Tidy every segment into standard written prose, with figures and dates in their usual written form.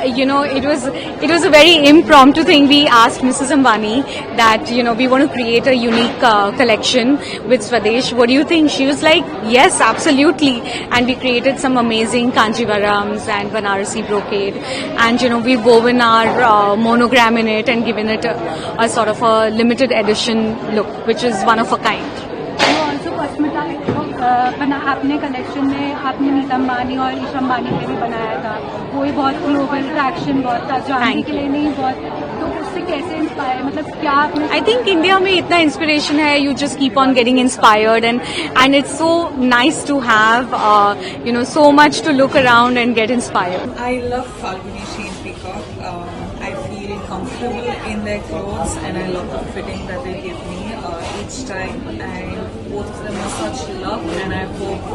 it was a very impromptu thing. We asked Mrs. Ambani that we want to create a unique collection with Swadesh. What do you think? She was like, yes, absolutely. And we created some amazing Kanjivarams and Banarasi brocade, and we've woven our monogram in it and given it a sort of a limited edition look, which is one of a kind. अपने collection में आपने नीता अंबानी और ईशा अंबानी पे भी बनाया था, वो भी बहुत ग्लोबल ट्रैक्शन बहुत था, जानने के लिए नहीं बहुत, तो उससे कैसे इंस्पायर, मतलब क्या आपने? I think India में इतना इंस्पिरेशन है, you just keep on getting inspired, and it's so nice to have so much to look around and get inspired. I love Falguni Sheen Peacock. I feel comfortable in their clothes, and I love the fitting that they give me each time, and both of them are such love, and I hope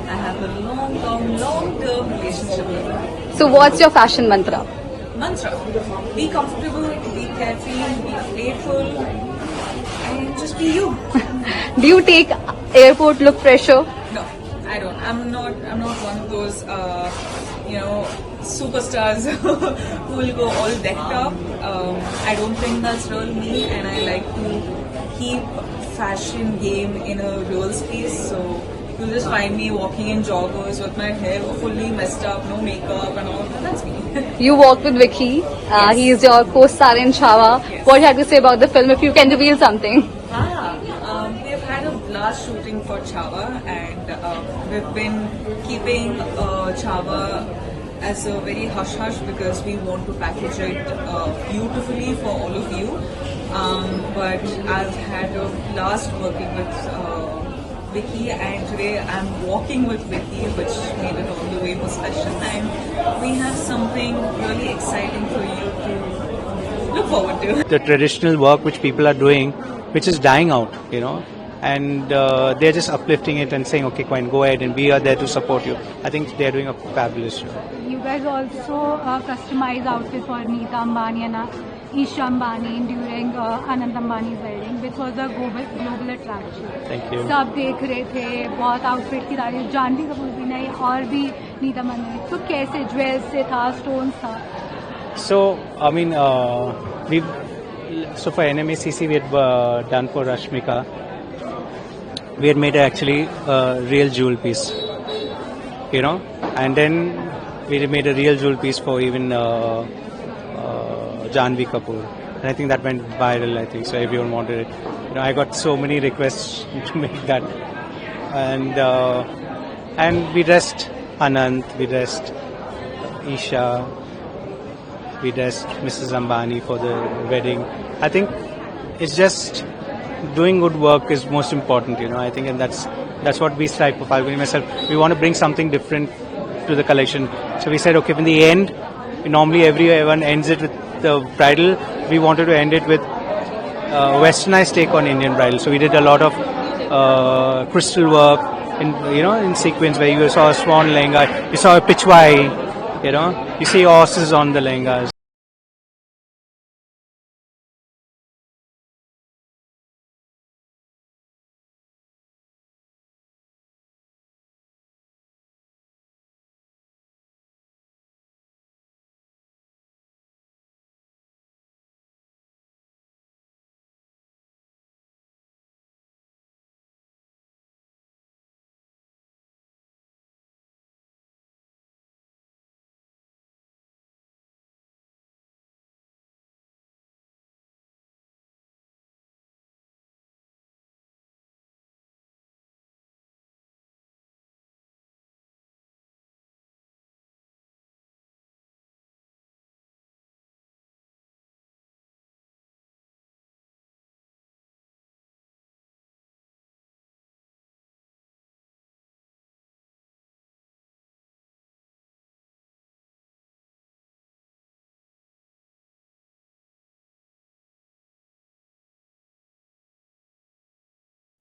I have a long-term relationship with them. So what's your fashion mantra? Be comfortable, be carefree, be playful, and just be you. Do you take airport look pressure? No, I don't. I'm not one of those superstars who will go all decked up. I don't think that's real me, and I like to keep fashion game in a real space. So you'll just find me walking in joggers with my hair fully messed up, no makeup and all. That's me. You worked with Vicky. Yes. He is your co-star in Chhaava. Yes. What do you have to say about the film, if you can reveal something? We've had a blast shooting for Chhaava, and we've been keeping Chhaava as a very hush-hush because we want to package it beautifully for all of you. But I've had a blast working with Vicky, and today I'm walking with Vicky, which made it all the way more special. And we have something really exciting for you to look forward to. The traditional work which people are doing, which is dying out, and they're just uplifting it and saying, okay, Quine, go ahead, and we are there to support you. I think they're doing a fabulous job. You guys also customize outfits for Neeta Ambani and Isha Ambani during Anand Ambani's wedding, which was a global attraction. Thank you. सब देख रहे थे, बहुत outfit की तारीफ, जानवी कपूर भी नहीं और भी नीता अंबानी, तो कैसे ज्वेल्स से था, स्टोन्स था? So, I mean, so for NMACC we had done for Rashmika, we had made actually a real jewel piece, and then we made a real jewel piece for even Janvi Kapoor, and I think that went viral. I think so. Everyone wanted it. I got so many requests to make that, and we dressed Anant, we dressed Isha, we dressed Mrs. Ambani for the wedding. I think it's just doing good work is most important, I think, and that's what we strive for. Falguni myself, we want to bring something different to the collection. So we said, okay, in the end, normally everyone ends it with the bridal. We wanted to end it with westernized take on Indian bridal. So we did a lot of crystal work in sequence, where you saw a swan lehenga, you saw a pichwai, you see horses on the lehengas.